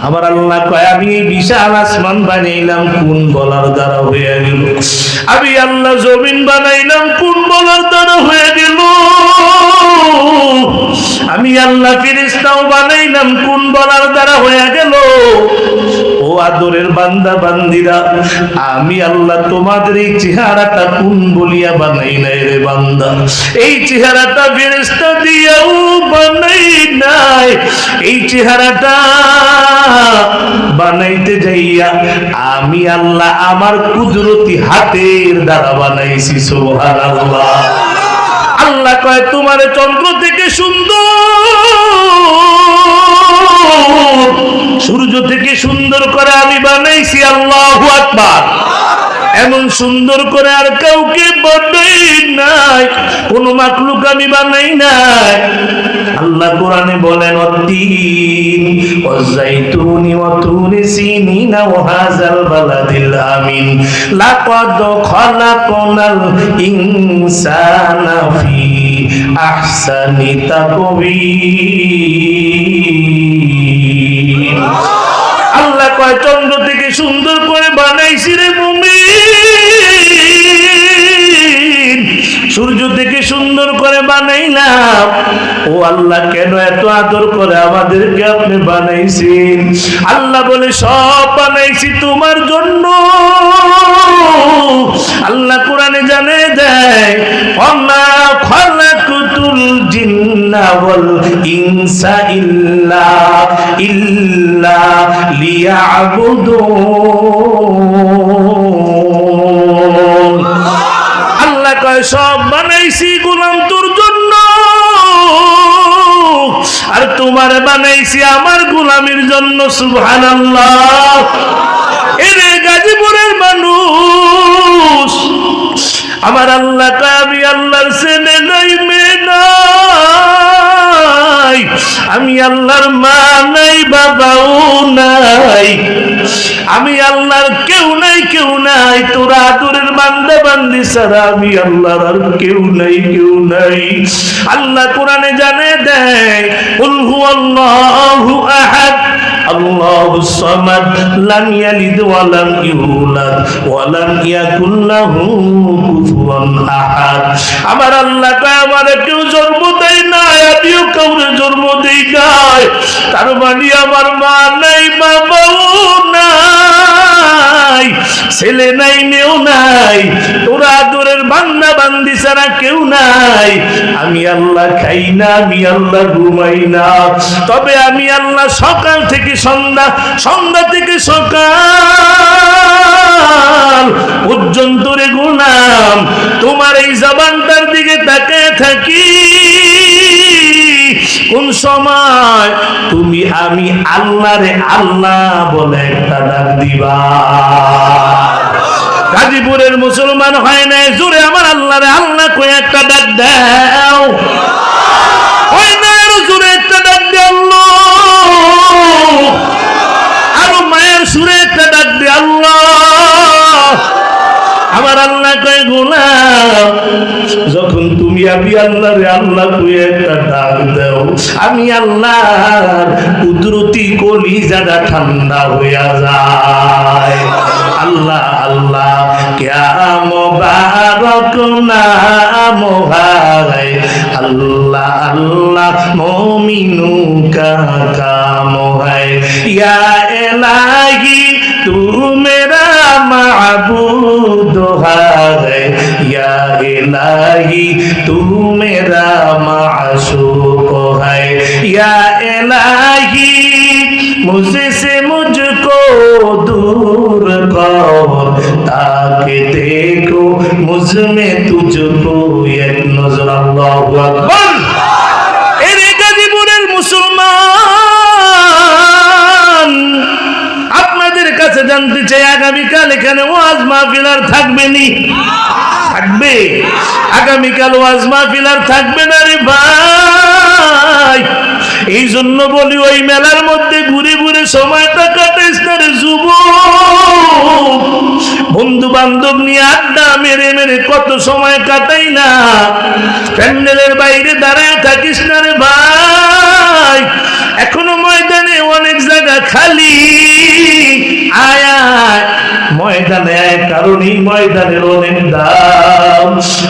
আমার আল্লাহ কয় আমি এই বিশাল আসমান বানাইলাম কোন বলার দ্বারা হয়ে গেল, আমি আল্লাহ জমিন বানাইলাম কোন বলার দ্বারা হয়ে গেল, আমি আল্লাহ ফেরেশতাও বানাইলাম কোন বলার দ্বারা হয়ে গেল। ও আদরের বান্দা বান্দিরা, আমি আল্লাহ তোমাদের এই চেহারাটা কোন বলিয়া বানাই নাই রে বান্দা, এই চেহারাটা ফেরেশতা দিয়াও বানাই নাই, এই চেহারাটা বানাইতে যাইয়া আমি আল্লাহ আমার কুদরতি হাতের দ্বারা বানাইছি। সুবহানাল্লাহ। আল্লাহ কয় তোমার চন্দ্র থেকে সুন্দর, সূর্য থেকে সুন্দর করে আমি বানাইছি। আল্লাহু আকবার। এমন সুন্দর করে আর কাউকে বানাই নাই, কোন মাখলুক আমি বানাই নাই। আল্লাহ কোরআনে বলেন অত্তিন ওয়াজাইতুনি ওয়া তুরি সিনিনা ওয়া হাযাল বালাদিল আমিন লাকাদ খালাকনাল ইনসানা ফি আহসানি তাকবীর। আল্লাহ কয় চন্দ্র থেকে সুন্দর করে বানাইছি রে মুমিন, সূর্য থেকে সুন্দর করে বানাইলাম। ও আল্লাহ কেন এত আদর করে আমাদেরকে আপনি বানাইছেন? আল্লাহ বলে সব বানাইছি তোমার জন্য। আল্লাহ কোরআনে জানে দেয় ওমা খালাকুতুল জিন্না ওয়াল ইনসা ইল্লা লিয়াবুদুন। আল্লাহ কয় সব বানাইছি গোলাম তোর জন্য, আর তোমার বানাইছি আমার গোলামের জন্য। সুবহানাল্লাহ। এরে গাজীপুরের মানুষ, আমার আল্লাহ আমি আল্লাহর ছেলে নাই, মেয়ে নাই, আমি আল্লাহর মা নাই, বাবাও নাই, আমি আল্লাহর কেউ নাই, কেউ নাই। তোরা আদরের বান্দা বান্দি ছাড়া আমি আল্লাহর আর কেউ নাই, কেউ নাই। আল্লাহ কোরআনে জানে দেয় কুল হুয়াল্লাহু আহাদ আল্লাহুস সামাদ লাম ইয়ালিদ ওয়া লাম ইউলাদ ওয়া লাম ইয়াকুল লাহু কুফুয়ান আহাদ। আমার আল্লাহ কয় আমার কেউ জন্ম দেয় না, আমিও কাউরে জন্ম দেই নাই, তার মানে আমার মা নাই, বাবাও নাই, ছেলে নাই, মেয়েও নাই। তোরা আদরের বান্দা বান্দি ছাড়া কেউ নাই। আমি আল্লাহ খাই না, আমি আল্লাহ ঘুমাই না, তবে আমি আল্লাহ সকাল থেকে সন্ধ্যা, সন্ধ্যা থেকে সকাল পর্যন্ত রে গোলাম তোমার এই জবানটার দিকে তাকিয়ে থাকি। কোন সময় তুমি আমি আল্লাহ রে আল্লাহ বলে একটা ডাক দিবা? গাজীপুরের মুসলমান হয় নাই, জোরে আমার আল্লাহ রে আল্লাহ কই একটা ডাক দাও। হয় না, আরো জোরে একটা ডাক দে আল্লাহ, আরো মায়ের সুরে একটা ডাক দে আল্লাহ। আমার আল্লাহ কয় গোলাম যখন তুমি আমি আল্লাহ রে আল্লাহ কই একটা ডাক দাও, আমি আল্লাহর কুদরতি কলিজাটা ঠান্ডা হইয়া যায়। আল্লাহ আল্লাহ ক্যা মুবারক নাম হায়, আল্লাহ আল্লাহ মোমিনু কা কাম হায়, ইয়া ইলাহি তু মেরা মাবুদ হায়, ইয়া ইলাহি তু মেরা মাশূক হায়, ইয়া ইলাহি मुझसे से मुझको दूर कर ताकि देखो मुझ में तुझको एक नजर। अल्लाहु আকবার। এর গাজীপুরের মুসলমান, আপনাদের কাছে জানতে চাই আগামীকাল এখানে ওয়াজ মাহফিল আর থাকবে নি? থাকবে। আগামীকাল ওয়াজ মাহফিল আর থাকবে না রে ভাই। এই জন্য বলি ওই মেলার মধ্যে ঘুরে ঘুরে সময়টা কাটাইস না রে যুবক। বন্ধু বান্ধব নিয়ে আড্ডা মেরে মেরে কত সময় কাটাই না, প্যান্ডেলের বাইরে দাঁড়ায় থাকিস না রে ভাই। এখনো ময়দানে অনেক জায়গা খালি আয় ময়দানে আয়, কারণ এই ময়দানের অনেক দাম।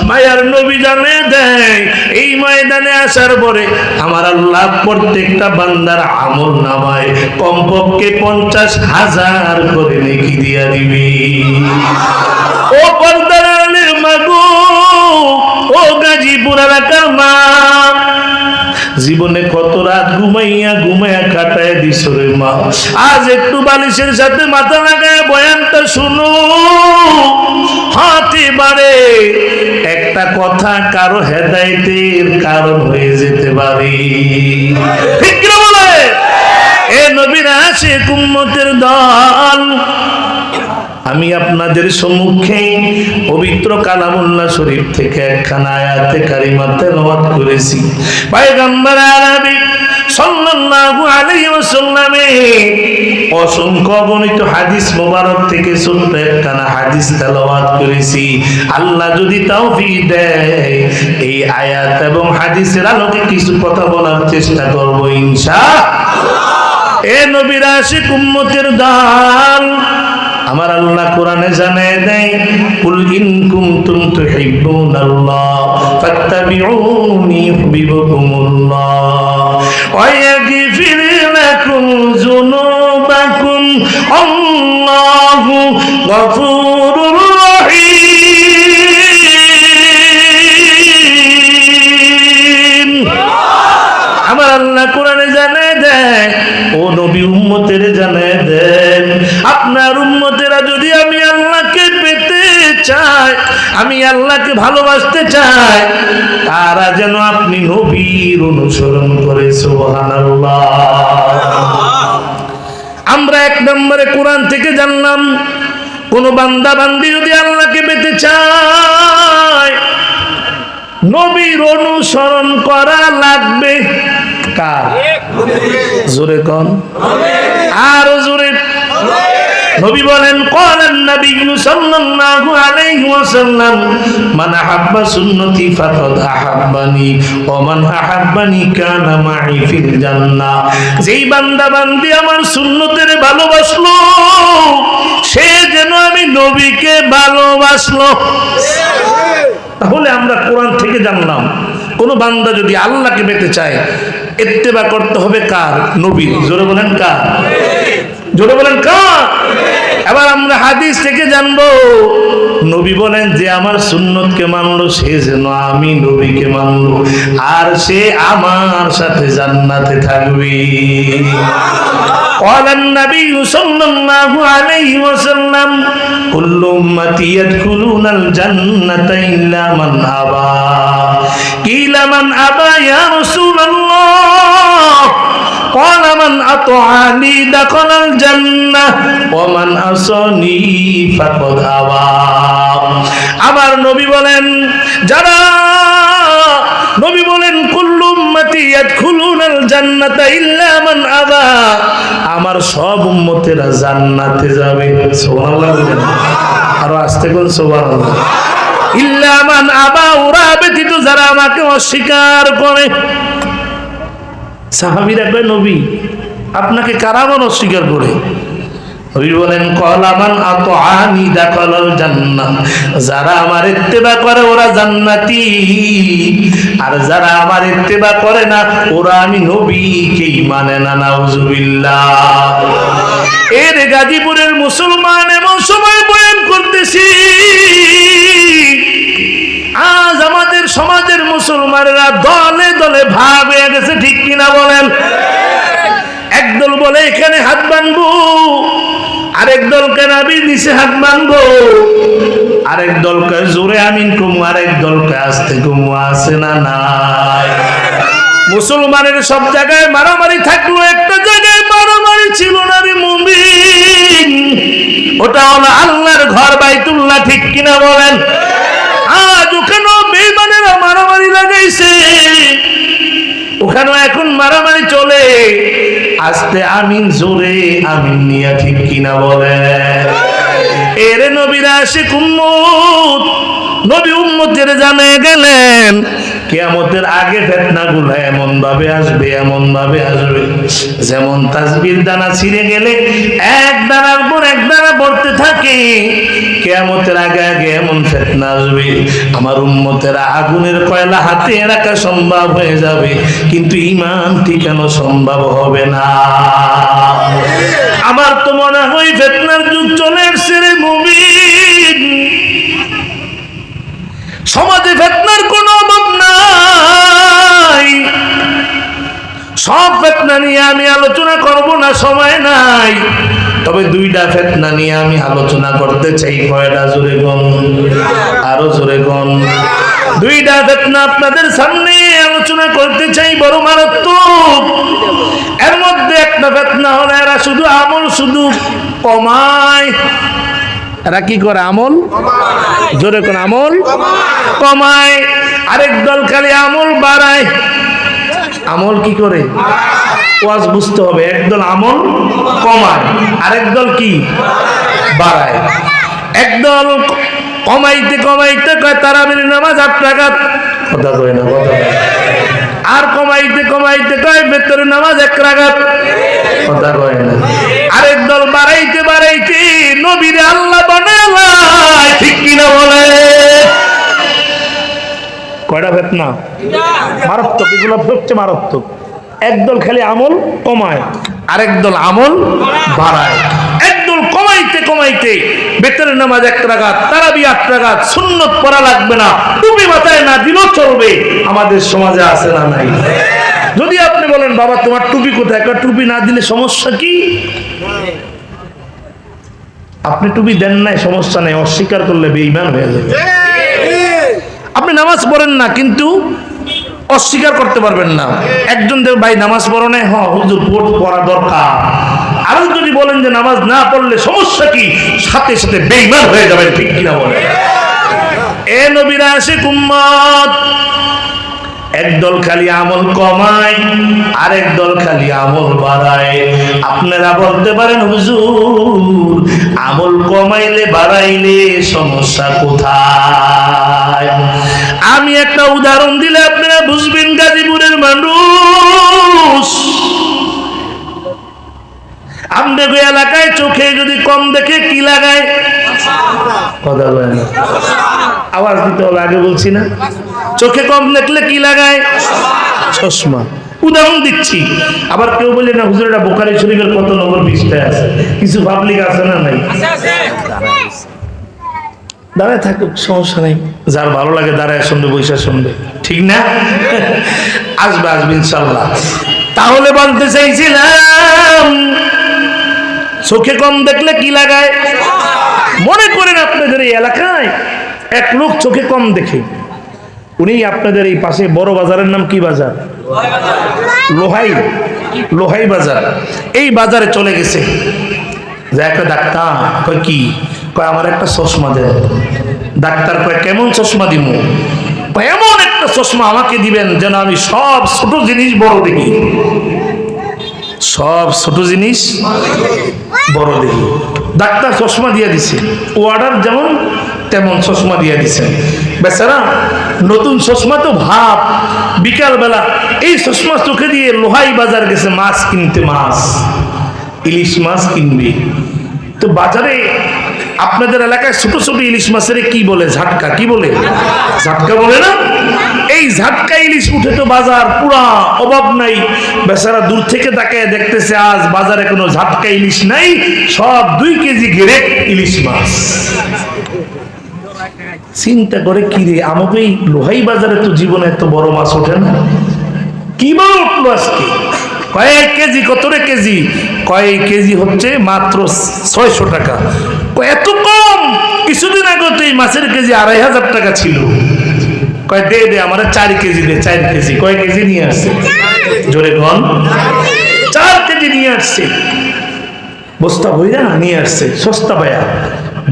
মায়ার নবী জানে দেয় এই ময়দানে আসার পরে আমার আল্লাহ প্রত্যেকটা বান্দার আমল নামায় কমপক্ষে 50,000 করে নেকি দিয়া দিবে। ও পর্দারের মাগো, ও গাজীপুর এলাকার মা, জীবনে কত রাত ঘুমাইয়া ঘুমাইয়া কাটায় দিছ রে মা, আজ একটু বালিশের সাথে মাথা লাগায় বয়ানটা শুনো। হতে পারে একটা কথা কারো হেদায়েতের কারণ হয়ে যেতে পারে। ঠিক কি বলে? এ নবীর আশিক উম্মতের দল, আমি আপনাদের সম্মুখে পবিত্র কালামুল্লাহ শরীফ থেকে একখানা আয়াতে কারিমা তেলাওয়াত করেছি। পয়গম্বর আরবি সাল্লাল্লাহু আলাইহি ওয়াসাল্লামে অসংখ্য গণিত হাদিস মোবারক থেকে ছোট্ট একখানা হাদিস তেলাওয়াত করেছি। আল্লাহ যদি তৌফিক দেয় এই আয়াত এবং হাদিসের আলোকে কিছু কথা বলার চেষ্টা করব ইনশাআল্লাহ। এ নবীর আশিক উম্মতের দল, আমার আল্লাহ কোরআনে জানায় দেয় কুল ইন কুনতুম তুহিব্বুনাল্লাহ ফাত্তাবিউনি ইউহিব্বুকুমুল্লাহ ওয়া ইয়াগফির লাকুম যুনুবাকুম আল্লাহু গফুরুর রহিম। আমার আল্লাহ কোরআনে জানায় দেয় ও নবী উম্মতের জানায় দেন আপনার উম্মতেরা যদি আমি আল্লাহকে পেতে চায়, আমি আল্লাহকে ভালোবাসতে চাই, তারা যেন আপনি নবীর অনুসরণ করে। সুবহানাল্লাহ। আমরা এক নম্বরে কোরআন থেকে জানলাম কোন বান্দা বান্দি যদি আল্লাহকে পেতে চায় নবীর অনুসরণ করা লাগবে। কার? জোরে কোন? আর জোরে। নবী বলেন ক্বালান নবী সাল্লাল্লাহু আলাইহি ওয়াসাল্লাম মান আহাব্বা সুন্নতি ফাকাদ আহাব্বানি ওয়া মান আহাব্বানি কানা মাই ফিল জান্নাহ। যেই বান্দা বান্দি আমার সুন্নতের ভালোবাসলো সে যেন আমি নবীকে ভালোবাসলো। তাহলে আমরা কোরআন থেকে জানলাম কোন বান্দা যদি আল্লাহকে পেতে চায় ইত্তেবা করতে হবে কার? নবীর। জোরে বলেন কার? জোরে বলেন কার? এবার আমরা হাদিস থেকে জানবো নবী বলেন যে আমার সুন্নতকে মানলো সে যেন আমি নবীকে মানলো আর সে আমার সাথে জান্নাতে থাকবে। قال النبي صلى الله عليه وسلم كل أمتي يدخلون الجنة إلا من أبى قيل من أبى يا رسول الله قال من أطاعني دخل الجنة ومن عصاني فقد أبى। আমার নবী বলেন যারা নবী বলেন কুল্লু উম্মতি ইয়াদখুলুনাল জান্নাতা ইল্লা মান আবা, আমার সব উম্মতেরা জান্নাতে যাবে। সুবহানাল্লাহ বলেন, আর আস্তে কোন সুবহানাল্লাহ। ইল্লা মান আবা, ওরা ব্যতীত যারা আমাকে অস্বীকার করে। সাহাবীরা কয় নবী আপনাকে কারা অস্বীকার করে? নবী বলেন ক্বালা মান আতাআনি দাখালাল জান্নাহ, যারা আমার ইত্তেবা করে ওরা জান্নাতি, আর যারা আমার ইত্তেবা করে না ওরা আমি নবীকেই মানে না। নাউজুবিল্লাহ। এর গাজীপুরের মুসলমান এমন সময় বয়ান করতেছি আজ আমাদের সমাজের মুসলমানেরা দলে দলে ভাগ হয়ে গেছে। ঠিক কিনা বলেন? একদল বলে এখানে হাত বাঁধবো, আরেক দলকে নাবির নিচে হাত বাঁধবো, আরেক দলকে জোরে আমিন কুমু, আরেক দলকে আস্তে কুমু। আছে না নাই? মুসলমানের সব জায়গায় মারামারি থাকলো, একটা জায়গায় মারামারি ছিল না রে মুমিন, ওটা হলো আল্লাহর ঘর বাইতুল্লাহ। ঠিক কিনা বলেন? আজ ওখানেও বেঈমানেরা মারামারি লাগাইছে, ওখানেও এখন মারামারি চলে। আস্তে আমিন, জোরে আমিন নিয়া। ঠিক কিনা বলে? এরে নবীর আশিক উম্মত, নবী উম্মতের জানিয়ে গেলেন কিয়ামতের আগে ফিতনাগুলো এমন ভাবে আসবে, এমন ভাবে আসবে যেমন তাসবির দানা ছিঁড়ে গেলে এক দানার পর এক দানা পড়তে থাকে। কিয়ামতের আগে আগে এমন ফিতনা আসবে আমার উম্মতেরা আগুনের কয়লা হাতে রাখা সম্ভব হয়ে যাবে, কিন্তু ঈমান টিকানো সম্ভব হবে না। আমার তো মনে হয় ফিতনার যুগ চলে এসেছে রে মুমিন। সমাজে ফিতনার কোনো অভাব নাই। সব ফিতনা নিয়ে আমি আলোচনা করব না, সময় নাই। তবে দুইটা ফিতনা নিয়ে আমি আলোচনা করতে চাই। কয়টা? জোরে কোন, আরো জোরে কোন। দুইটা ফিতনা আপনাদের সামনে আলোচনা করতে চাই, বড় মারাত্মক। এর মধ্যে একটা ফিতনা হলো এরা শুধু আমল শুধু কমায়। এরা কি করে? আমল জোরে কোন, আমল কমায়। আরেক দল খালি আমল বাড়ায়। আমল কি করে? ওয়াজ বুঝতে হবে। একদল আমল কমায়, আরেক দল কি বাড়ায়। একদল কমাইতে কমাইতে কয় তারাবির নামাজ 8 রাকাত, কথা কয় না, কথা কয়। আর কমাইতে কমাইতে কয় বেতরের নামাজ 1 রাকাত, কথা কয় না। আরেক দল বাড়াইতে বাড়াইতে নবীরে আল্লাহ বানায়, ঠিক কিনা বলে? কয়টা ফিতনা? মারাত্মক, এগুলো হচ্ছে মারাত্মক। একদল খালি আমল কমায়, আরেক দল আমল বাড়ায়। একদল কমাইতে কমাইতে বেতরের নামাজ 1 রাকাত, তারাবি 8 রাকাত, সুন্নত পড়া লাগবে না, টুপি মাথায় না দিলেও চলবে। আমাদের সমাজে আছে না নাই? যদি আপনি বলেন বাবা তোমার টুপি কোথায়, টুপি না দিলে সমস্যা কি? আপনি টুপি দেন নাই, সমস্যা নাই, অস্বীকার করলে বেঈমান হয়ে যাবে। আপনি নামাজ পড়েন না কিন্তু অস্বীকার করতে পারবেন না। একজন দেব ভাই নামাজ পড়ো না, হ্যাঁ হুজুর পড়া দরকার। আরো যদি বলেন যে নামাজ না পড়লে সমস্যা কি, সাথে সাথে বেঈমান হয়ে যাবেন, ঠিক কিনা বলে? এ নবীর আশিক উম্মত, একদল খালি আমল কমায়, আরেক দল খালি আমল বাড়ায়। আপনারা বলতে পারেন হুজুর আমল কমাইলে বাড়াইলে সমস্যা কোথায়? আমি একটা উদাহরণ দিলে আপনারা বুঝবেন। গাজীপুরের মানুষ, আমাদের এলাকায় চোখে যদি কম দেখে কি লাগায়? কথা বলে না, আওয়াজ দিতে হবে, আগে বলছি না? চোখে কম দেখলে কি লাগায়? চশমা। উদাহরণ দিচ্ছি। আবার কেউ বলে না হুজুর এটা বুখারী শরীফের কত নম্বর পৃষ্ঠায় আছে? কিছু পাবলিক আছে না নাই? দাঁড়ায় থাকুক, সমস্যা নেই। যার ভালো লাগে দাঁড়ায় শুনবে, বৈশা শুনবে, ঠিক না? আসবে আসবে ইনশাল্লাহ। তাহলে বলতে চাইছিলাম চোখে কম দেখলে কি লাগায়? মনে করেন আপনাদের এই এলাকায় এক লোক চোখে কম দেখে, উনি আপনাদের এই পাশে বড় বাজারের নাম কি বাজার? লোহাই, লোহাই বাজার। এই বাজারে চলে গেছে, যে একটা ডাক্তার কয় কি, কয় আমার একটা চশমা দেয়। ডাক্তার কয় কেমন চশমা দিব? এমন একটা চশমা আমাকে দিবেন যেন আমি সব ছোট জিনিস বড় দেখি, সব ছোট জিনিস বড় দেখি। ডাক্তার চশমা দিয়ে দিছে, অর্ডার যেমন তেমন চশমা দিয়ে দিছে। বেচারা নতুন চশমা তো ভাব, বিকাল বেলা এই চশমা চোখে দিয়ে লোহাই বাজার গেছে মাছ কিনতে, মাছ ইলিশ মাছ কিনবে। তো বাজারে আপনাদের এলাকায় ছোট ছোট ইলিশ মাছের কি বলে? ঝাটকা। কি বলে? ঝাটকা বলে না? এই ঝাটকা ইলিশ উঠে তো বাজার পুরা, অভাব নাই। বেচারা দূর থেকে তাকায় দেখতেছে আজ বাজারে কোনো ঝাটকা ইলিশ নাই, সব 2 কেজি গ্রেড ইলিশ মাছ। চিন্তা করে কি রে, আমাকে এই লোহাই বাজারে তো জীবনে এত বড় মাছ ওঠে না, কি বড় উঠলো আজকে? কয়েক কেজি। কত রে কেজি? কয়েক কেজি হচ্ছে মাত্র 600 টাকা। এত কম? কিছুদিন আগে তো এই মাছের কেজি 2500 টাকা ছিল। কয় দে দে আমার 4 কেজি দে, 4 কেজি। কয় কেজি নিয়ে আসছে? জোরে বল। 4 কেজি নিয়ে আসছে, বস্তা ভইরা নিয়ে আসছে, সস্তা পায়া।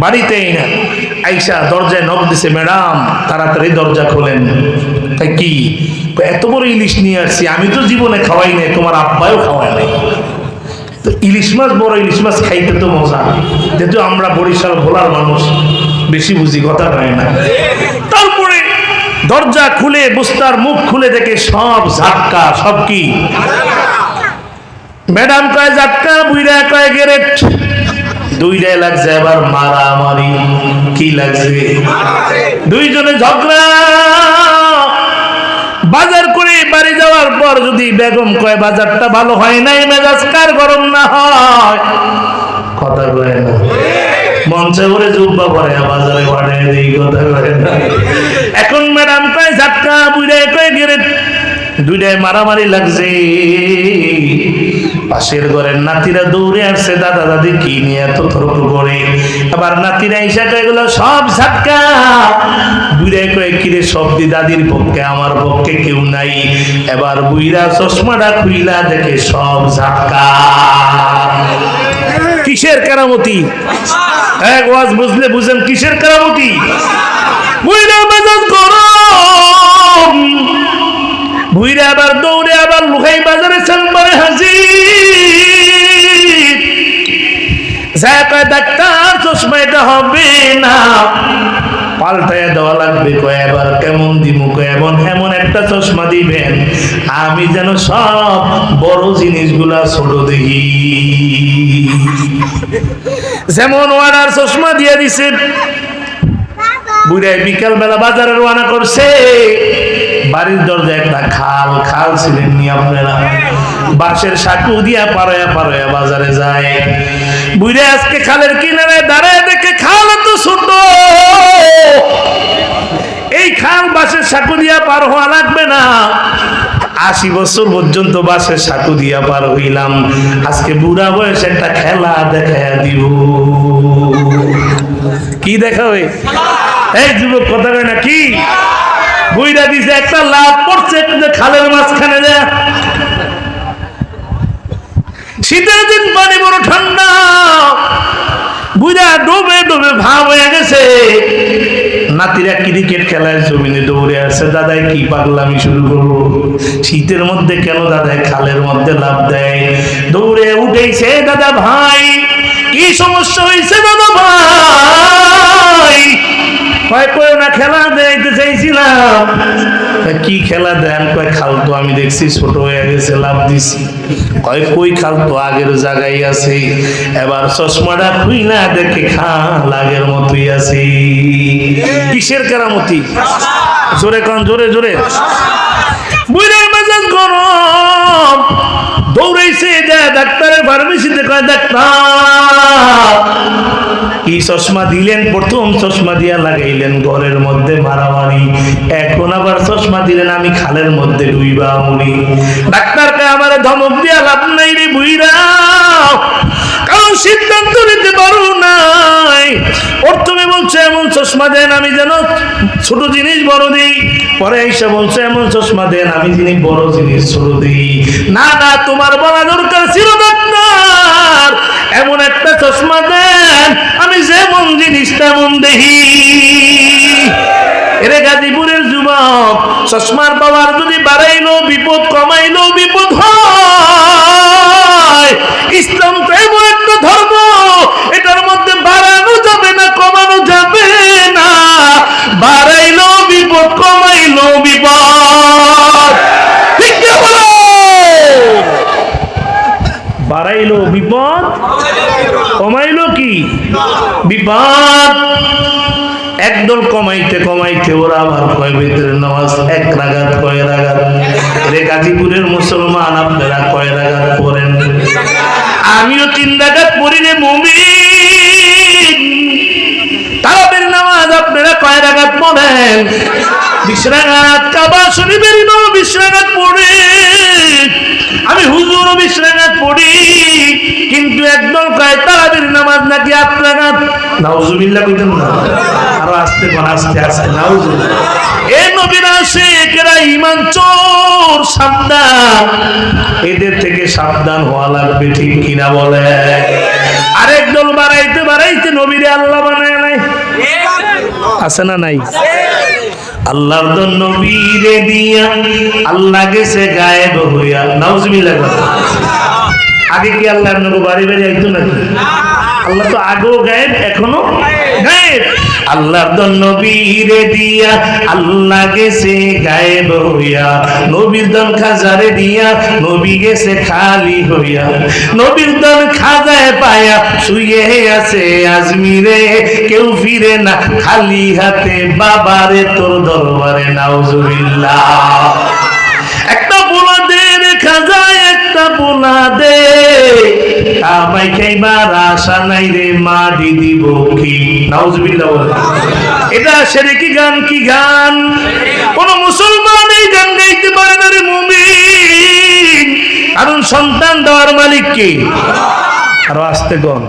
বাড়িতেই না, আইসা দরজায় নক দিছে, ম্যাডাম তাড়াতাড়ি দরজা খোলেন। তাই কি? এত বড় ইলিশ নিয়ে আসছি, আমি তো জীবনে খাওয়াই নাই, তোমার আব্বাও খাওয়ায় নাই। তো ইলিশ মাছ, বড় ইলিশ মাছ খাইতে তো মজা, যেহেতু আমরা বরিশাল ভোলার মানুষ, বেশি বুঝি কথা হয় না। তারপরে দরজা খুলে বস্তার মুখ খুলে দেখে সব ঝাটকা, সব কি ম্যাডাম কয় ঝাটকা, বুইরা কয় গ্যারেট, দুইটাই লাগছে এবার মারামারি। কি লাগছে? দুইজনে ঝগড়া। বাজার করে বাড়ি যাওয়ার পর যদি বেগম কয় বাজারটা ভালো হয় নাই, মেজাজ কার গরম না হয়? কথা কয় না, মঞ্চে করে জুব্বা পরে বাজারে পাঠিয়ে দিই, কথা কয় না। এখন ম্যাডাম কয় ঝাটকা, বুইড়াই কয় গ্যারেট, দুইটাই মারামারি লাগছে। পাশের ঘরের নাতিরা দৌড়ে আসছে, দাদা দাদি কি নিয়ে এত তর্ক করে? আবার নাতিরা এসে এগুলো সব ঝাটকা। বুইড়া কয়ে কিরে সব দি দাদির পক্ষে, আমার পক্ষে কেউ নাই। এবার বুইড়া চশমাটা খুইলা দেখে সব ঝাটকা। কিসের কেরামতি? এক ওয়াজ বুঝলে বুঝেন কিসের কেরামতি। বুইড়া মেজাজ গরম, বুইড়া আবার দৌড়ে আবার লুকাই বাজারে চেম্বারে হাজির। যা কয় ডাক্তার চশমা এটা হবে না, পাল্টায় দেওয়া লাগবে। কয় এবার কেমন দিমু? কয় এমন একটা চশমা দিবেন আমি যেন সব বড় জিনিসগুলা ছোট দেখি। যেমন ওয়ানার চশমা দিয়ে দিছে। বুড়াই বিকাল বেলা বাজারে রওনা করছে। বাড়ির দরজায় একটা খাল ছিলেন নি আপনারা? বাঁশের সাঁকু দিয়া পারয়া বাজারে যায়। বুড়ে আজকে খালের কিনারে দাঁড়ায় দেখে খাল তো ছোট, এই খাল বাঁশের সাঁকু দিয়া পার হওয়া লাগবে না। 80 বছর পর্যন্ত বাঁশের সাঁকু দিয়া পার হইলাম, আজকে বুড়া বয়সে একটা খেলা দেখাইয়া দিব। কি দেখাবে? এই যুবক কথা কয় না কি? বুইড়া দিছে একটা লাভ পড়ছে খালের মাঝখানে। যা শীতের দিন পানি বড় ঠান্ডা, বুইড়া ডুবে ভাব হয়ে গেছে। নাতিরা ক্রিকেট খেলায় জমিনে দৌড়ে আসছে। দাদাই কি পাগলামি শুরু করবো? শীতের মধ্যে কেন দাদাই খালের মধ্যে লাভ দেয়? দৌড়ে উঠেছে। দাদা ভাই কি সমস্যা হয়েছে? দাদা ভাই কয় কই না, খেলা দেখতে চাইছিলাম। কি খেলা দেন? কয় খাল তো আমি দেখছি ছোট হয়ে গেছে, লাভ দিছি। কয় কই খাল তো আগের জায়গায় আছে। এবার চশমাটা খুইলা দেখে খাল আগের মতোই আছে। কিসের কেরামতি? জোরে কান, জোরে জোরে। বুইড়ার মেজাজ গরম, দৌড়াইছে ডাক্তারের ফার্মেসিতে। কয় ডাক্তার কি চশমা দিলেন? প্রথম চশমা দিয়া লাগাইলেন ঘরের মধ্যে মারামারি, এখন আবার চশমা দিলেন আমি খালের মধ্যে ডুইবা মুনি। ডাক্তারকে আমার ধমক দিয়া লাভ নাই রে বুইড়া, কারণ সিদ্ধান্ত নিতে পারো নাই। প্রথমে বলছে এমন চশমা দেন আমি যেন ছোট জিনিস বড় দিই, পরে এসে বলছে এমন চশমা দেন আমি যিনি বড় জিনিস ছোট দিই। না না, তোমার বলা দরকার ছিল ডাক্তার এমন একটা চশমা দেন আমি যেমন জিনিস তেমন দেখি। এরে গাজীপুরের যুবক, চশমার পাওয়ার যদি বাড়াইলো বিপদ, কমাইলো বিপদ হয়। ইসলাম তো এমন একটা ধর্ম, এটার মধ্যে বাড়ানো যাবে না, কমানো যাবে না। বাড়াইলো বিপদ, কমাইলো বিপদ। ঠিক না বলো? বাড়াইলো বিপদ, কমাইলো কি বিপদ। একদল কমাইতে কমাইতে ওরা আবার কয় ভিতরে নামাজ 1 রাকাত, কয় রাকাত? রে গাজীপুরের মুসলমান আপনারা কয় রাকাত পড়েন? আমিও 3 রাকাত পড়ি রে মুমিন। তারাবির নামাজ আপনারা কয় রাকাত পড়েন? 20 রাকাত। কাবা শরীফের ইমাম 20 রাকাত পড়ে, আমি হুজুরও 20 রাকাত পড়ি। কিন্তু একদল কয় তারাবির নামাজ নাকি 8 রাকাত। নাউজুবিল্লাহ কইতেন না? আরো আস্তে কোন, আস্তে আস্তে নাউজুবিল্লাহ। এ নবীর আশিকরা ঈমান চোর, সাবধান। এদের থেকে সাবধান হওয়া লাগবে, ঠিক কিনা বলে? আরেক দল বাড়াইতে বাড়াইতে নবীরে আল্লাহ বানায় নাই, আছে না নাই? আল্লাহর তো নবীরে দিয়া আল্লাহ গেছে গায়েব হইয়া। নাউজুবিল্লাহ। আগে কি আল্লাহর নবী বাড়ি বাড়ি আইতো নাকি? আল্লাহ তো আগেও গায়েব, এখনো গায়েব। আল্লাহর দন নবীরে দিয়া আল্লাহ গেছে গায়েব হইয়া, নবীর দন খাজারে দিয়া নবী গেছে খালি হইয়া, নবীর দন খাজায় পায়া শুয়ে আছে আজমিরে, কেউ ফিরে না খালি হাতে বাবারে তোর দরবারে নাউজুবিল্লাহ। একটা বোলা দে রে খাজায়, একটা বোলা দে, কামাই খাইবার আশা নাই রে মাটি দিব কি। নাউজুবিল্লাহ। এটা শিরকি গান, কি গান? কোন মুসলমান এই গান গাইতে পারে না রে মুমিন, কারণ সন্তান দেওয়ার মালিক কে? আরো আস্তে গন,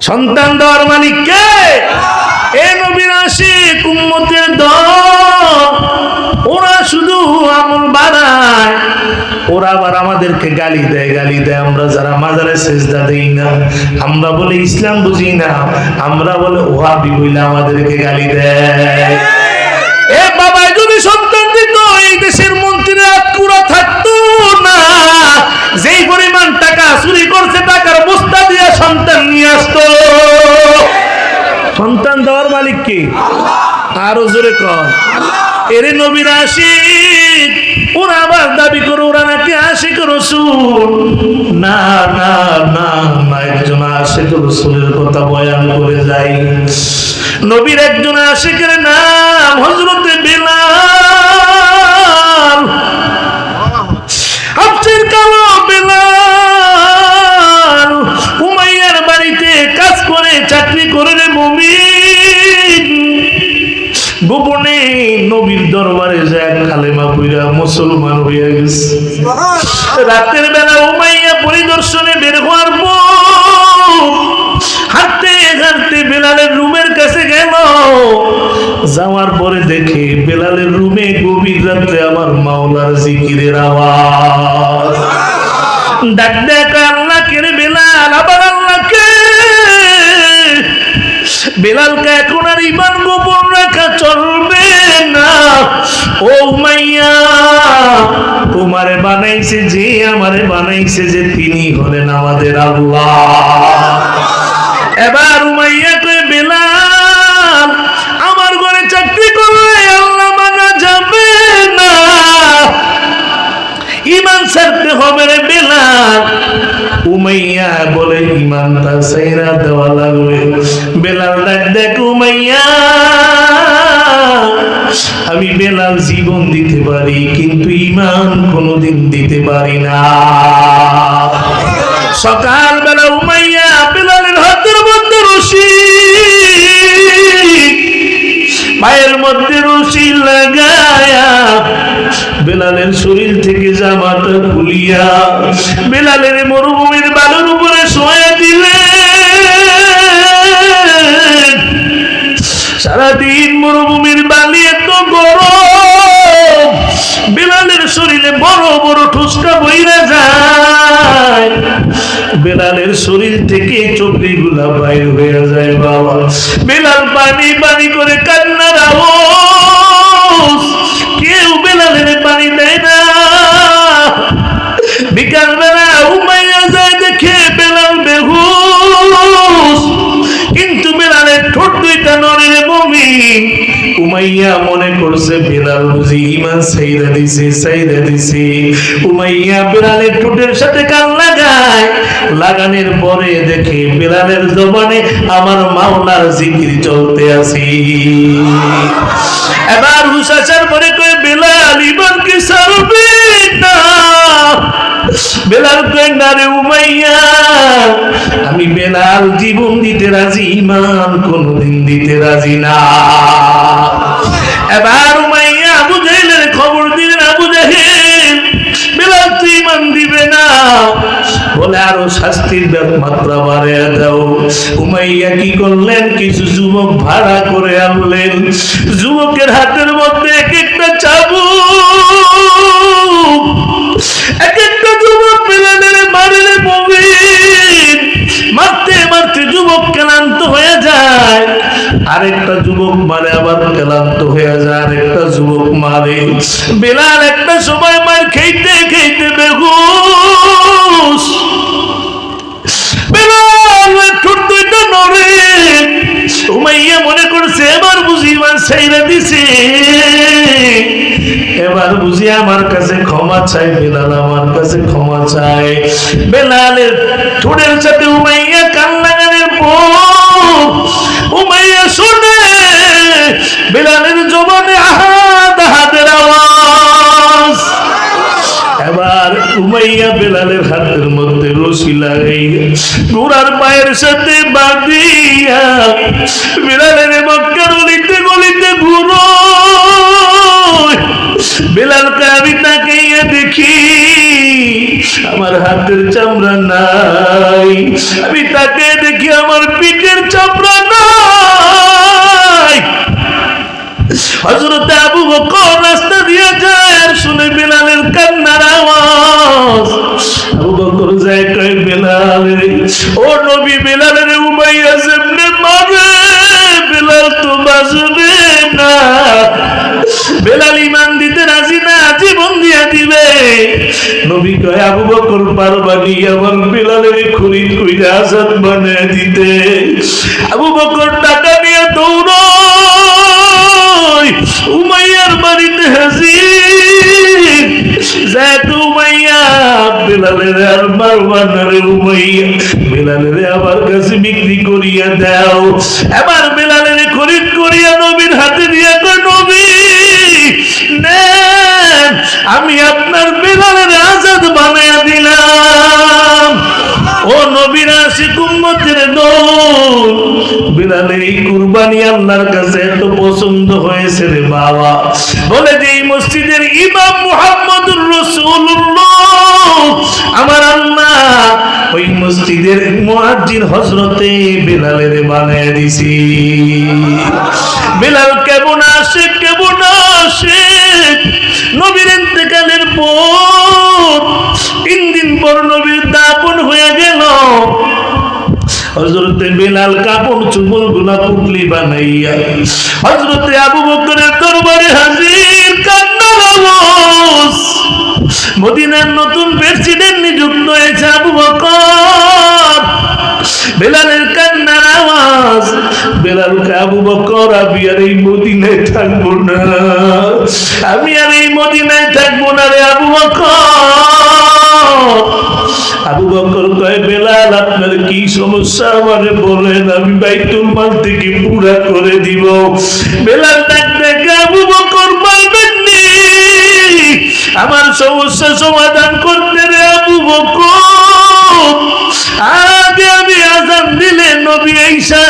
সন্তান দেওয়ার মালিক কে? এ নবীর আশিক উম্মতের দল, ওরা শুধু আমল বাড়ায়, ওরা আবার আমাদেরকে গালি দেয়, গালি দেয়। আমরা যারা মাজারে সেজদা দেই না, আমরা বলে ইসলাম বুঝি না, আমরা বলে ওহাবি বইলে আমাদেরকে গালি দেয়। এ বাবা, যদি সন্তান দিত এই দেশের মন্ত্রীরা পুরা থাকতো না, যেই পরিমাণ টাকা চুরি করছে টাকার বস্তা দিয়ে সন্তান নিয়ে আসতো। সন্তান দেওয়ার মালিক কি? আরো জোরে কর। এরে নবীর আশিক, ওরা আবার দাবি করে ওরা নাকি আশিক রাসূল। না না না না, একজন আশিক রাসূলের কথা বয়ান করে যাই। নবীর একজন আশিকের নাম হযরতে বেলাল। হাফসের কালো বেলাল উমাইয়ার বাড়িতে কাজ করে, চাকরি করে রে মুমিন। গোপনে নবীর দরবারে যায় কালেমা পড়া মুসলমান হইয়া গেছে। রাতের বেলা উমাইয়া পরিদর্শনে বের হওয়ার পর হাঁটতে হাঁটতে বেলালের রুমের কাছে গেল। যাওয়ার পরে দেখে বেলালের রুমে গভীর রাত্রে আমার মাওলার জিকিরের আওয়াজ। ডাক দেখ আল্লাহ কে রে বেলাল, আবার আল্লাহ কে? বেলালকে এখন আর ইমান গোপন রাখা চলবে না। ও মাইয়া, তোমারে বানাইছে যে, আমারে বানাইছে যে, তিনি হলেন আমাদের আল্লাহ। এবার উমাইয়া কয় বেলাল, আমার ঘরে চাকরি করলে আল্লাহ মানা যাবে না, ইমান ছাড়তে হবে রে বেলাল। উমাইয়া বলে ইমানটা ছাইরা দেওয়া লাগবে। বেলাল ডাক দেখ উমাইয়া, আমি বেলাল জীবন দিতে পারি কিন্তু ইমান কোনোদিন দিতে পারি না। সকাল বেলা উমাইয়া বেলালের হাতের মধ্যে রশি, পায়ের মধ্যে রশি লাগায়া বেলালের শরীর থেকে জামাটা খুলিয়া বেলালের মরুভূমির বালুর উপরে শোয়া দিলেন। সারাদিন মরুভূমির বালি এত গরম, বেলালের শরীরে বড় বড় ঠুসকা বইরা যায়, বেলালের শরীর থেকে চোখে গুলা বাইর হয়ে যায়। বাবা, বেলাল পানি পানি করে কান্নার আওয়াজ, কেউ বেলালের পানি দেয় না। বিকাল বেলা উমাইয়া যায়, দেখে বেলাল বেহুশ, কিন্তু বেলালের ঠোঁট দুইটা নড়ে রে মুমিন। উমাইয়া মনে করছে বেলাল বুঝি ইমান ছাইরা দিছে, ছাইরা দিছে। উমাইয়া বেলালের ঠোঁটের সাথে কান লাগায়, লাগানোর পরে দেখে বেলালের জবানে আমার মাওলার জিকির চলতে আছে। এবার হুশ আসার পরে কয় বেলাল ইমান কি ছাড়বে না? বেলাল কয় না রে উমাইয়া, আমি বেলাল জীবন দিতে রাজি, ইমান কোনদিন দিতে রাজি না। এবার উমাইয়া আবু জাহেলের খবর দিলেন, আবু জাহেল বেলাল তুই ইমান দিবে না বলে আরো শাস্তির মাত্রা বাড়িয়ে দাও। উমাইয়া কি করলেন, কিছু যুবক ভাড়া করে আনলেন। যুবকের হাতের মধ্যে এক একটা চাবুক, এক একটা যুবক বেলালের মারলে মুমিন, মারতে মারতে যুবক ক্লান্ত হয়ে যায়। আরেকটা যুবক মারে, আবার ক্লান্ত হয়ে যায়, আরেকটা যুবক মারে। বেলাল একটা সময় মার খেতে খেতে বেহুশ। বেলাল ঠোঁট দুইটা নড়ে। উমাইয়া মনে করছে এবার বুঝি ইমান ছাইরা দিছে, এবার বুঝি আমার কাছে ক্ষমা চাই। বেলাল আমার কাছে ক্ষমা চাই। বেলালের ঠোঁটের সাথে উমাইয়া কান লাগানোর পর উমাইয়া শুনে বেলালের জবানে আহাদ আহাদের আওয়াজ। এবার উমাইয়া বেলালের হাতের মধ্যে রশি লাগাইয়া ঘোড়ার পায়ের সাথে বাঁধিয়া বেলালের মক্কার গলিতে গলিতে ঘুরো। বেলালকে আমি তাকাইয়া দেখি আমার হাতের চামড়া নাই, আমি তাকে দেখি আমার পিঠের চামড়া নাই। হযরত আবু বকর রাস্তা দিয়ে যায় আর শুনে বেলালের কান্নার আওয়াজ। আবু বকর যায় কয় বেলাল, ও নবী, বেলালের উমাইয়া যেমনে মারে বেলাল তো বাঁচবে না। বেলাল ঈমান দিতে রাজি না, জীবন দিয়া দিবে। নবী কয় আবু বকর পারবানি আমার বেলালের খরিদ কইরা আজাদ বানায় দিতে। আবু বকর টাকা নিয়ে দৌড়ায় উমাইয়ার বাড়িতে হাজির। যায় তো উমাইয়া বেলালের আর মারবানা রে উমাইয়া, বেলালের আমার কাছে বিক্রি করিয়া দাও। এবার বেলালের খরিদ করিয়া নবীর হাতে দিয়া কয় নবী নেন, আমি আপনার বেলালের আজাদ বানায়া দিলাম। ও নবীর আশিক উম্মতের দল, বেলালের এই কুরবানি আল্লাহর কাছে এত পছন্দ হয়েছে রে বাবা, বলে যে এই মসজিদের ইমাম মুহাম্মদুর রাসূলুল্লাহ আমার আল্লাহ ওই মসজিদের মুয়াজ্জিন হযরতে বেলালের বানায়া দিছি। বেলাল কেমন আসে কেমন আসে। নবীর ইন্তেকালের পর 3 দিন পর নবীর দাফন হয়ে গেল। হযরতে বেলাল কাপড় চুপড় গুলা পুটলি বানাইয়া হযরতে আবু বকরের দরবারে হাজির। কান্নার আওয়াজ। মদিনার নতুন প্রেসিডেন্ট নিযুক্ত হয়েছে আবু বকর। বেলালের কান্নার আওয়াজ। বেলালকে আবু বকর আমি আর এই মদিনায় থাকবো না, আমি আর এই মদিনায় থাকবো না রে আবু বকর। আবু বকর কয় বেলাল আপনার কি সমস্যা আমারে বলেন, আমি বাইতুল মাল থেকে পুরা করে দিব। বেলাল ডাক দেখে আবু বকর বলবেন নি আমার সমস্যা সমাধান করতে রে আবু বকর। আগে আমি আযান দিলে নবী ঈসা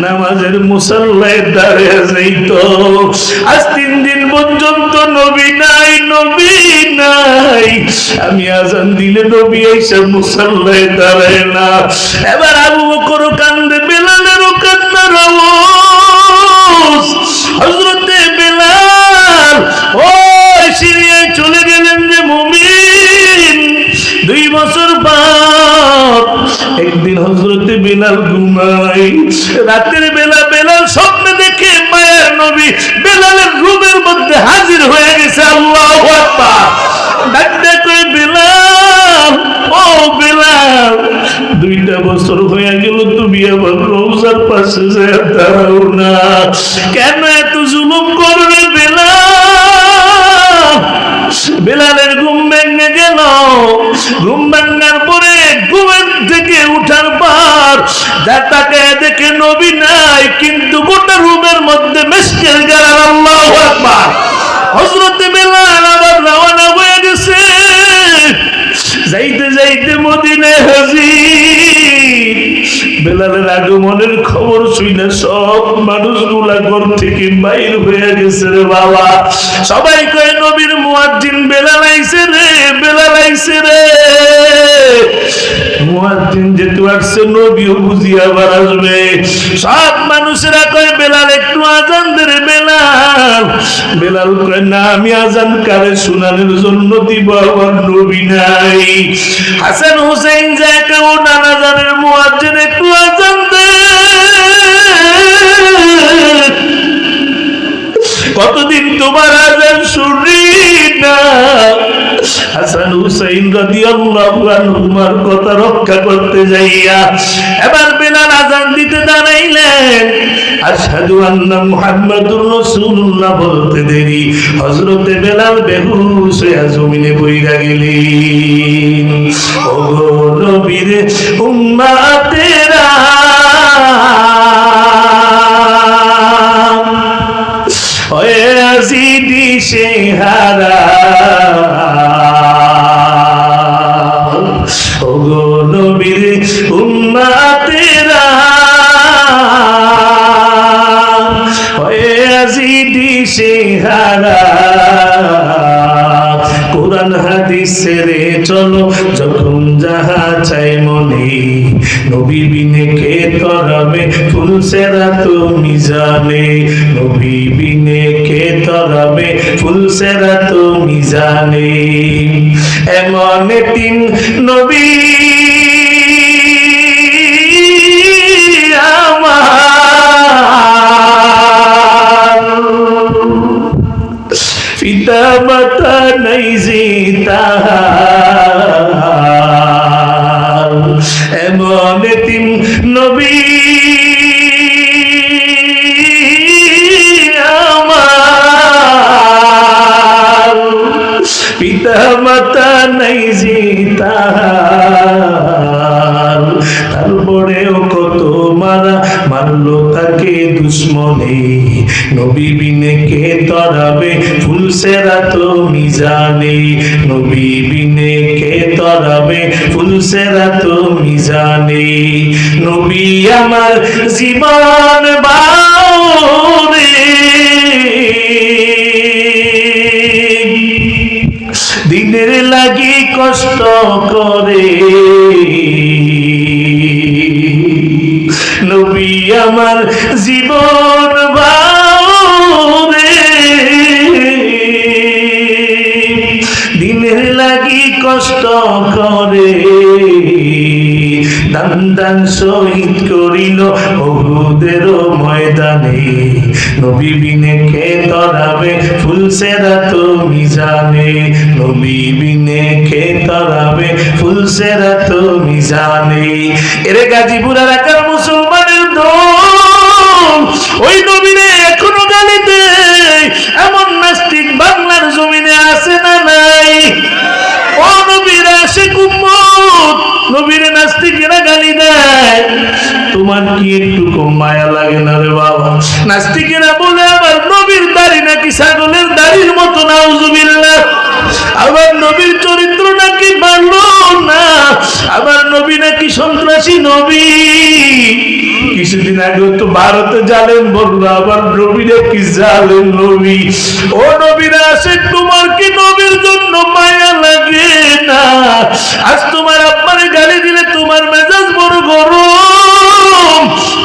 নামাজের মুসাল্লায় দাঁড়িয়ে যাইত। আজ 3 দিন পর্যন্ত নবী নাই, নবী নাই। আমি আযান দিলে নবী ঈসা মুসাল্লায় দাঁড়ায় না। এবার আবু বকর কান্দে, বেলালেরও কান্নার আওয়াজ। হযরতে বেলাল ওই সিরিয়ায় চলে গেলেন যে মুমিন। 2 বছর পর একদিন হযরতে বেলাল ঘুমায়। রাতের বেলা বেলাল স্বপ্নে দেখে মায়ের নবী বেলালের রুমের মধ্যে হাজির হয়ে গেছে। আল্লাহু আকবার। ডাকতে কই বেলাল, ও বেলাল, 2টা বছর হয়ে গেল তুমি আবার রওজার পাশে যায় দাঁড়াও না, কেন এত জুলুম করবে বেলাল? বেলালের ঘুম ভেঙে গেল। ঘুম ভাঙার পরে ঘুমের থেকে উঠার পর তাকে দেখে নবী নাই, কিন্তু গোটা রুমের মধ্যে মিষ্টির গালার। আল্লাহু আকবার। হযরতে বেলাল আবার রওনা হয়ে গেছে। যাইতে যাইতে মদিনায় হাজির। বেলালের আগমনের খবর শুনে সব মানুষগুলা ঘর থেকে বাইর হয়ে গেছে রে বাবা। সবাই কয় নবীর মুয়াজ্জিন বেলাল আইছে রে, বেলাল আইছে রে। মুয়াজ্জিন যেহেতু আসছে নবীও বুঝি আবার আসবে। সব মানুষেরা কয় বেলাল একটু আযান দে রে বেলাল। বেলাল কয় না, আমি আযান কারে শোনানোর জন্য দিব, আমার নবী নাই। হাসান হুসাইন যায় কেউ নানা জানের মুয়াজ্জিন একটু আযান দে। কতদিন তোমার আজান শুনি না। হাসান হুসাইন রাদিয়াল্লাহু আনহুমার কথা রক্ষা করতে যাইয়া এবার বেলাল আজান দিতে দাঁড়াইলেন। আশহাদু আন্না মুহাম্মাদুর রাসূলুল্লাহ বলতে দেরি হযরতে বেলাল বেহুশ হয়ে জমিনে পড়ে গেলেন। ও নবীর উম্মতেরা ওয়ে আজিদি শেহারা, ও গো নবীর উম্মতেরা ওয়ে আজিদি শেহারা, কোরআন হাদিস ছেড়ে চলো যখন যাহা চাই মনে, নবী বিনে কে তরাবে ফুল সেরা তুমি জানে, নবী বিনে কে তরাবে ফুল সেরা তুমি জানে। এমন তিন নবী পিতা মাতা নাই জিতার, এমন তিন নবী আমার, পিতা মাতা নাই জিতার, তারপরেও কত মারা মারলো তাকে দুশ্মনে, নবী বিনে কে তরাবে ফুল সেরা তুমি জানে, নবী বিনে কে তরাবে ফুল সেরা তুমি জানে। নবী আমার জীবন বাউরে দিনের লাগি কষ্ট করে, নবী আমার জীবন বাউরে দিনের লাগি কষ্ট করে, দান দান শহীদ করিল উহুদের ময়দানে, নবী বিনে কে তরাবে ফুল সেরা তুমি জানে, নবী বিনে কে তরাবে ফুল সেরা তুমি জানে। এরে গাজীপুর এলাকার মুসলমানের দল ওই নবীরে এখনো গালি দেয়, এমন নাস্তিক বাংলার জমিনে আছে না নাই? ও নবীর আশিক উম্মত, নবীরে নাস্তিকেরা গালি দেয়, তোমার কি একটু কম মায়া লাগে না রে বাবা? নাস্তিকেরা বলে আমার নবীর দাড়ি নাকি ছাগলের দাড়ির মতো, নাউজুবিল্লাহ। আবার নবীর চরিত্র নাকি ভালো না, আবার নবী নাকি সন্ত্রাসী নবী। কিছুদিন আগে তো ভারতে জালেম বললো, আবার নবী নাকি জালেম নবী। ও নবীরা আসে, তোমার কি নবীর জন্য মায়া লাগে না? আজ তোমার আব্বারে গালি দিলে তোমার মেজাজ বড় গরম,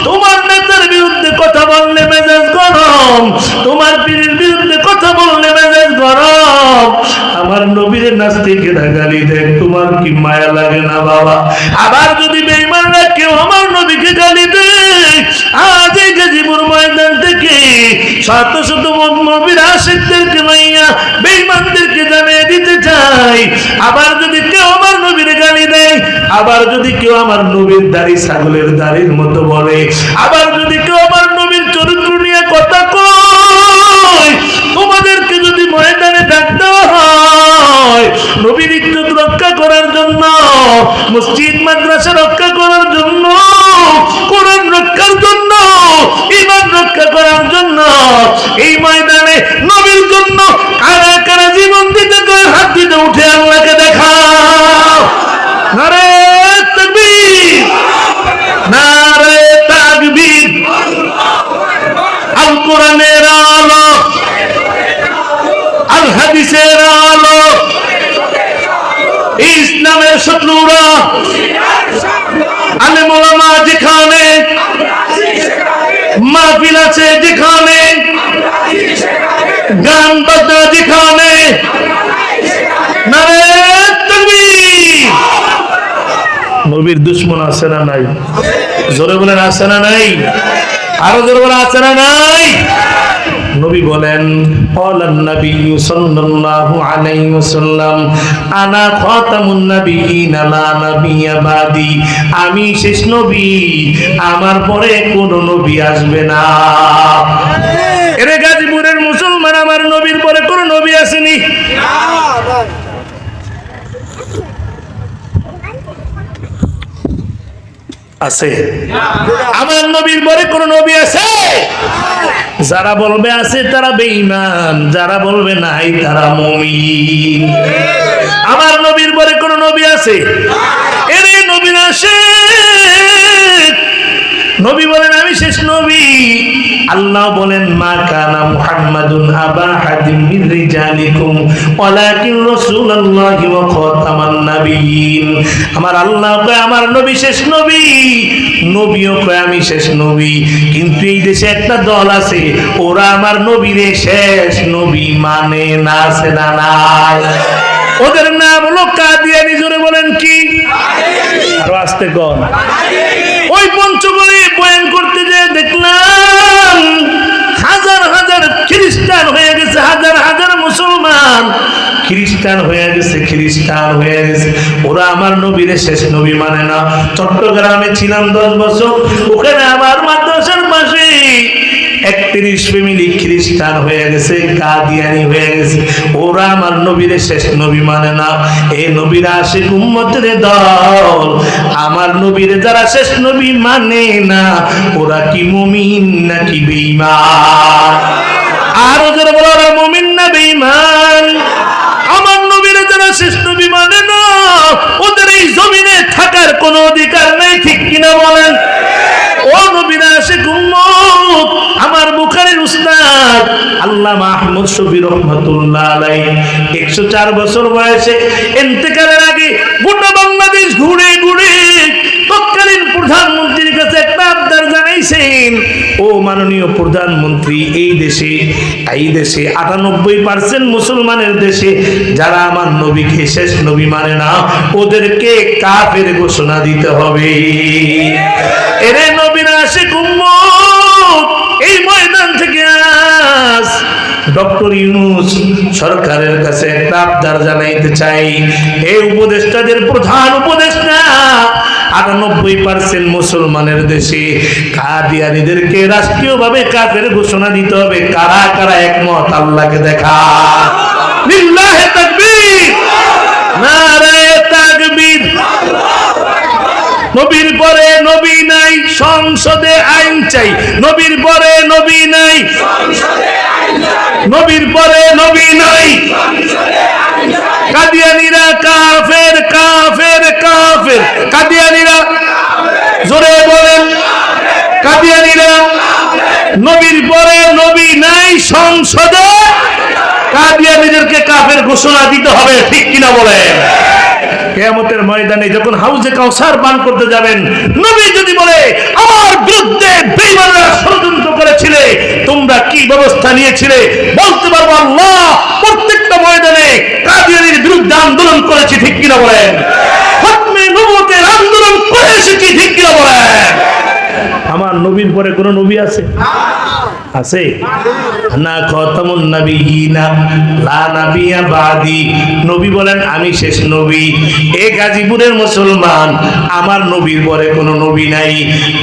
তোমার নেতার বিরুদ্ধে কথা বললে মেজাজ গরম, তোমার পীরের বিরুদ্ধে কথা বললে মেজাজ গরম। আমার নবীর নাস্তিকেরা গালি দেয়, তোমার কি মায়া লাগে না বাবা? আবার যদি বেঈমানরা কেউ আমার নবীকে গালি দেয়, আজ এই গাজীপুর ময়দান থেকে শত শত নবীর আশিকদেরকে লইয়া বেঈমানদেরকে জানিয়ে দিতে চাই, আবার যদি কেউ আমার নবীর গালি দেয়, আবার যদি কেউ আমার নবীর দাড়ি ছাগলের দাড়ির মতো বলে, আবার যদি কেউ আমার নবীর চরিত্র নিয়ে কথা কয়, তোমাদেরকে যদি ময়দানে ডাক দেওয়া হয় নবীর ইজ্জত রক্ষা করার জন্য, মসজিদ মাদ্রাসা রক্ষা করার জন্য, কোরআন রক্ষার জন্য, ঈমান রক্ষা করার জন্য, এই ময়দানে নবীর জন্য কারা কারা জীবন দিতে চায় হাত দিতে উঠে আল্লাহকে দেখাও। নারে তাকবীর, নারে তাকবীর। আল কোরআনের আলো, আল হাদিসের আলো, ইসলামের শত্রুরা আলেম ওলামা যেখানে, মাহফিল আছে যেখানে, গান বাজনা যেখানে, নারে তাকবীর। নবীর দুশ্মন আছে না নাই? জোরে বলেন আছে না নাই? আরো জোরে বলেন আছে না নাই? নবী বলেন ক্বালান নবী সাল্লাল্লাহু আলাইহি ওয়াসাল্লাম আনা খাতামুন নাবিয়িন লা নাবিয়্যা বাদি, আমি শেষ নবী, আমার পরে কোন নবী আসবে না। এরে গাজীপুরের মুসলমান, আমার নবীর পরে কোন নবী আসেনি? আছে? আমার নবীর পরে কোন নবী আছে? যারা বলবে আছে তারা বেঈমান, যারা বলবে নাই তারা মুমিন। আমার নবীর পরে কোন নবী আছে? এরে নবী আসে, নবী বলেন আমি শেষ নবী। আল্লাহ বলেন মা কানা মুহাম্মাদুন আবা হাদিম মিন রিজালিকুম ওয়ালাকিন রাসূলুল্লাহি ওয়া খাতামান নাবিয়িন। আমার আল্লাহ কয় আমার নবী শেষ নবী, নবীও কয় আমি শেষ নবী। কিন্তু এই দেশে একটা দল আছে, ওরা আমার নবীরে শেষ নবী মানে না। আছে না নাই? ওদের নাম হলো কাদিয়ানী। জোরে বলেন কি? আরো আস্তে কর। ওই পঞ্চগড়ে বয়ান করতে যে দেখলাম হাজার হাজার খ্রিস্টান হয়ে গেছে, হাজার হাজার মুসলমান খ্রিস্টান হয়ে গেছে, খ্রিস্টান হয়ে গেছে। ওরা আমার নবীরে শেষ নবী মানে না। চট্টগ্রামে ছিলাম 10 বছর, ওখানে আমার মাদ্রাসার পাশে 31 ফ্যামিলি খ্রিস্টান হয়ে গেছে, কাদিয়ানী হয়ে গেছে। ওরা আমার নবীরে শেষ নবী মানে না। এই নবীরা আশিক উম্মতের দল। আমার নবীরে যারা শেষ নবী মানে না, ওরা কি মুমিন নাকি বেঈমান? আর যারা বলে ওরা মুমিন না বেঈমান? আমার নবীরে যারা শেষ নবী মানে না, ওদের এই জমিনে থাকার কোনো অধিকার নেই। ঠিক কিনা বলেন? ও নবীরা আশিক উম্মত, আমার বুখারীর উস্তাদ আল্লামা আহমদ শফি রহমাতুল্লাহ আলাইহি 104 বছর বয়সে ইন্তেকালের আগে গোটা বাংলাদেশ ঘুরে ঘুরে তৎকালীন প্রধানমন্ত্রীর কাছে একটা আবদার জানাইছেন, ও মাননীয় প্রধানমন্ত্রী, এই দেশে 98% মুসলমানের দেশে যারা আমার নবীকে শেষ নবী মানে না, ওদেরকে কাফের ঘোষণা দিতে হবে। এরে নবীরা আশিক উম্মত, এই ময়দান থেকে আজ ডক্টর ইউনূস সরকারের কাছে একটা আবদার জানাইতে চাই। এই উপদেষ্টাদের প্রধান উপদেষ্টা 98% মুসলমানের দেশে কাদিয়ানীদেরকে রাষ্ট্রীয়ভাবে কাফের ঘোষণা দিতে হবে। কারা কারা একমত আল্লাহকে দেখা? লিল্লাহি তাকবীর, নারায়ে তাকবীর। নবীর পরে নবী নাই, সংসদে আইন চাই। নবীর পরে নবী নাই, নবীর পরে নবী নাই। কাদিয়ানীরা কাফের, কাফের, কাফের। কাদিয়ানীরা জোরে বলেন, কাদিয়ানীরা নবীর পরে নবী নাই, সংসদে কাদিয়ানীদেরকে কাফের ঘোষণা দিতে হবে। ঠিক কিনা বলেন? কিয়ামতের ময়দানে যখন হাউজে কাউসার পান করতে যাবেন, নবী যদি বলে আমার বিরুদ্ধে বেঈমানরা ষড়যন্ত্র করেছিলে, তোমরা কি ব্যবস্থা নিয়েছিলে, বলতে পারবো আল্লাহ প্রত্যেকটা ময়দানে কাদিয়ানীর বিরুদ্ধে আন্দোলন করেছি। ঠিক কিনা বলেন? খতমে নবুয়তের আন্দোলন করে এসেছি। ঠিক কিনা বলেন? আমার নবীর পরে কোন নবী আছে? আছে না? খাতামুন নাবিয়িনা লা নাবিয়্যা বাদি। নবী বলেন আমি শেষ নবী। এ গাজীপুরের মুসলমান, আমার নবীর পরে কোনো নবী নাই।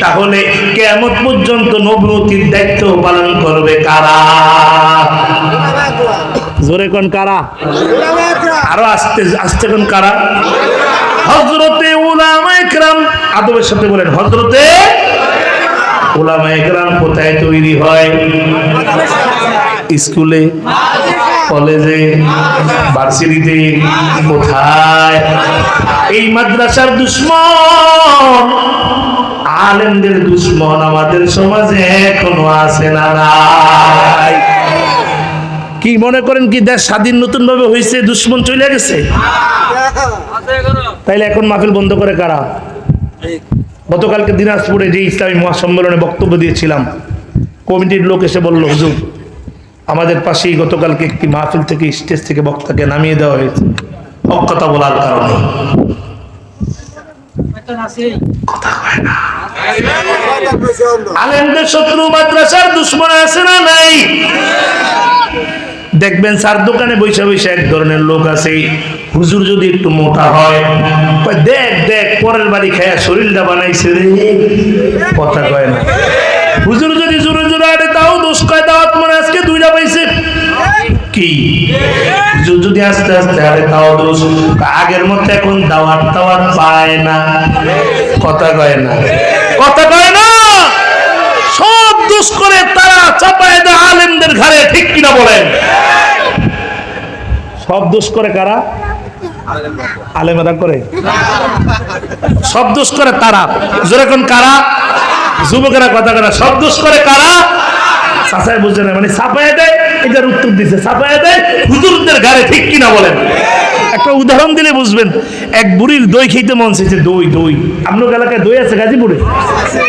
তাহলে কিয়ামত পর্যন্ত নবুয়তির দায়িত্ব পালন করবে কারা? জোরে কোন কারা? আরো আস্তে আস্তে কোন কারা? হযরতে উলামায়ে কেরাম। আদবের সাথে বলেন হযরতে উলামায়ে কেরাম কোথায় তৈরি হয়? স্কুলে, কলেজে, ভার্সিটিতে। কোথায়? এই মাদ্রাসার দুশ্মন, আলেমদের দুশ্মন আমাদের সমাজে এখনো আছে না নাই? কি মনে করেন কি দেশ স্বাধীন নতুন ভাবে হয়েছে, দুশ্মন চলে গেছে? তাইলে এখন মাহফিল বন্ধ করে কারা? গতকালকে দিনাজপুরে যে ইসলামী মহাসম্মেলনে বক্তব্য দিয়েছিলাম, কমিটির লোক এসে বলল হুজুর আমাদের পাশেই গতকালকে একটি মাহফিল থেকে স্টেজ থেকে বক্তাকে নামিয়ে দেওয়া হয়েছে হক কথা বলার কারণে। কথা হয় না। আলেমদের শত্রু মাদ্রাসার দুশ্মন আছে না নাই? দেখবেন স্যার দোকানে বৈশা বৈশা এক ধরনের লোক আছে, হুজুর যদি একটু মোটা হয় দেখ দেখ পরের বাড়ি খায়া শরীরটা বানাইছে রে, কথা কয় না। হুজুর যদি জোরে জোরে আরে তাও দোষ কয়, দাওয়াত মানে আজকে দুইটা পাইছে কি? হুজুর যদি আস্তে আস্তে আরে তাও দোষ, আগের মধ্যে এখন দাওয়াত টাওয়াত পায় না, কথা কয় না, কথা কয় না। সব দোষ করে তারা চাপায় দেয় আলেমদের ঘাড়ে, ঠিক কিনা বলেন? সব দোষ করে কারা? আলেমেরা করে। সব দোষ করে তারা, যেরকম কারা? যুবকেরা, কথা করা। সব দোষ করে কারা? চাচাই বুঝে না, মানে চাপায় দেয়, এটার উত্তর দিচ্ছে, চাপায় দেয় হুজুরদের ঘাড়ে, ঠিক কিনা বলেন? একটা উদাহরণ দিলে বুঝবেন। এক বুড়ির দই খেতে মন চাইছে, দই দই আপনার এলাকায় দই আছে গাজীপুরে?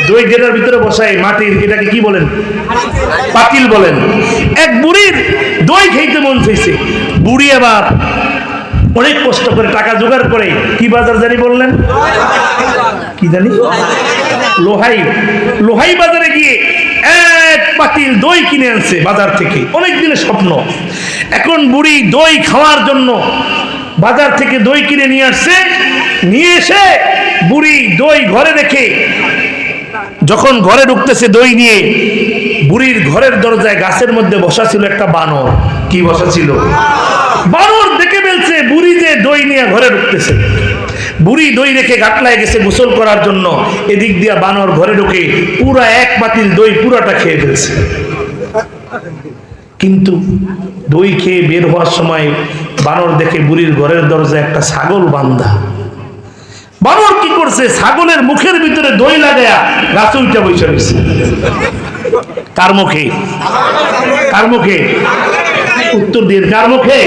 দই গেটার ভিতরে বসায় মাটির, এটাকে কি বলেন? পাতিল বলেন। এক বুড়ির দই খেতে মন চাইছে, বুড়ি আবার অনেক কষ্ট করে টাকা জোগাড় করে কি বাজার জানি বললেন, কি জানি, লোহাই, লোহাই বাজারে গিয়ে এক পাতিল দই কিনে আনছে বাজার থেকে, অনেক দিনের স্বপ্ন। এখন বুড়ি দই খাওয়ার জন্য বাজার থেকে দই কিনে নিয়ে আসছে, নিয়ে এসে বুড়ি দই ঘরে রেখে যখন ঘরে ঢুকতেছে দই নিয়ে, বুড়ির ঘরের দরজায় গাছের মধ্যে বসা ছিল একটা বানর। কি বসা ছিল? বানর দেখে ফেলছে বুড়ি যে দই নিয়ে ঘরে ঢুকতেছে। বুড়ি দই রেখে গাটলায় গেছে গোসল করার জন্য, এদিক দিয়া বানর ঘরে ঢুকে পুরা এক পাতিল দই পুরাটা খেয়ে ফেলছে। কিন্তু দই খেয়ে বের হওয়ার সময় বানর দেখে বুড়ির ঘরের দরজায় একটা ছাগল বান্ধা। বানর কি করছে? ছাগলের মুখের ভিতরে দই লাগায়া গাছে উঠে বসে রয়েছে। কার মুখে? কার মুখে? উত্তর দিন, কার মুখে?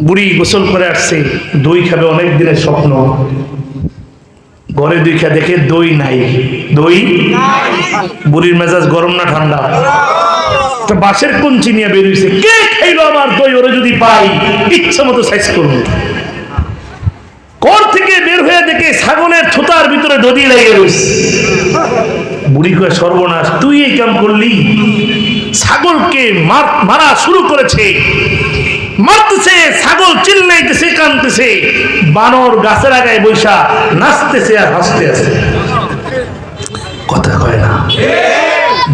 বুড়ি গোসল করে আসছে, দই খাবে, অনেক দিনের স্বপ্ন। ঘরে দই খা দেখে দই নাই, দই। বুড়ির মেজাজ গরম না ঠান্ডা? বাঁশের কঞ্চি নিয়ে বেরিয়েছে, কে খাইলো আমার দই, ওরে যদি পাই ইচ্ছা মতো সাইজ করবো। ঘর থেকে বের হয়ে দেখে ছাগলের থোতার ভিতরে দড়ি লেগে রয়েছে। বুড়ি কয়, সর্বনাশ, তুই এই কাম করলি? ছাগলকে মারা শুরু করেছে, মারতেছে, ছাগল চিল্লাইতেছে, কাঁদতেছে, বানর গাছের আগায় বৈশা নাচতেছে আর হাসতে আছে, কথা কয় না।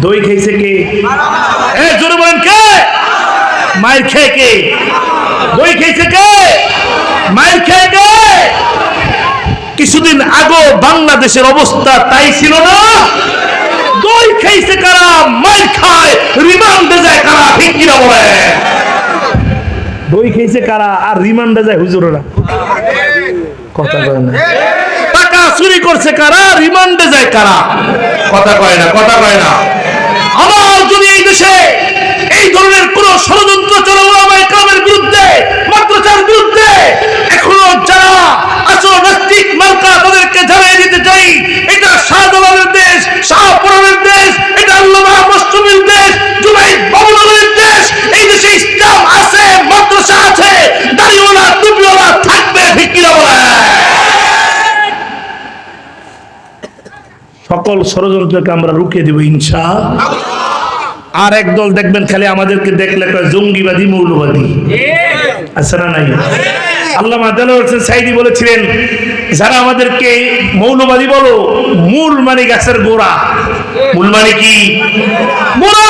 দই খেয়েছে কে? জোরে বলেন, কে? মায়ের খেয়ে কে? দই খেয়েছে কে? মায়ের খেয়ে কে? কিছুদিন আগে বাংলাদেশের অবস্থা তাই ছিল না? দই খেয়েছে কারা? মায়ের খায়, রিমান্ডে যায় কারা, ঠিক কিনা বলে? দই খেয়েছে কারা আর রিমান্ডে যায় হুজুরেরা, কথা কয় না। টাকা চুরি করছে কারা, রিমান্ডে যায় কারা, কথা কয় না, কথা কয় না। আমার যদি এই দেশে এই ধরনের কোন ষড়যন্ত্র চলে ওলামায়ে কেরামের বিরুদ্ধে, মাদ্রাসার বিরুদ্ধে, এখনো যারা আসল নাস্তিক মার্কা, তাদেরকে জানিয়ে দিতে চাই, এটা শাহজালালের দেশ, শাহপুরের দেশ, এটা আল্লামা মাসুমের দেশ, জুনাইদ বাবুলের দেশ। এই দেশে ইসলাম আছে, মাদ্রাসা আছে, দাড়িওয়ালা টুপিওয়ালা থাকবে, ঠিক কিনা বলে? সকল ষড়যন্ত্রকে আমরা রুখে দেব ইনশাআল্লাহ। আর একদল দেখবেন খালি আমাদেরকে দেখলে জঙ্গিবাদী, মৌলবাদী, আছে না নাই? আল্লামা দেলোয়ার হোসেন সাইদি বলেছিলেন, যারা আমাদেরকে মৌলবাদী বলো, মূল মানে গাছের গোড়া। মূল মানে কি? গোড়া।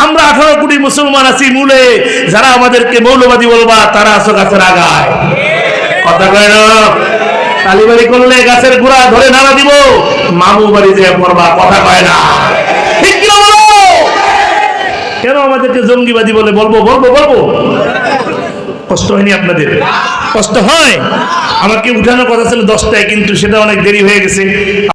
আমরা 18 কোটি মুসলমান আছি মূলে, যারা আমাদেরকে মৌলবাদী বলবা তারা আছো গাছের আগায়, কথা কয় না? তালিবাড়ি করলে গাছের গোড়া ধরে নাড়া দিব, মামু বাড়ি যে পড়বা, কথা কয় না, ঠিক কি বলো? কেন আমাদেরকে জঙ্গিবাদী বলে? বলবো বলবো বলবো, কষ্ট হয়নি আপনাদের? কষ্ট হয়? আমাকে উঠানোর কথা ছিল 10টায়, কিন্তু সেটা অনেক দেরি হয়ে গেছে।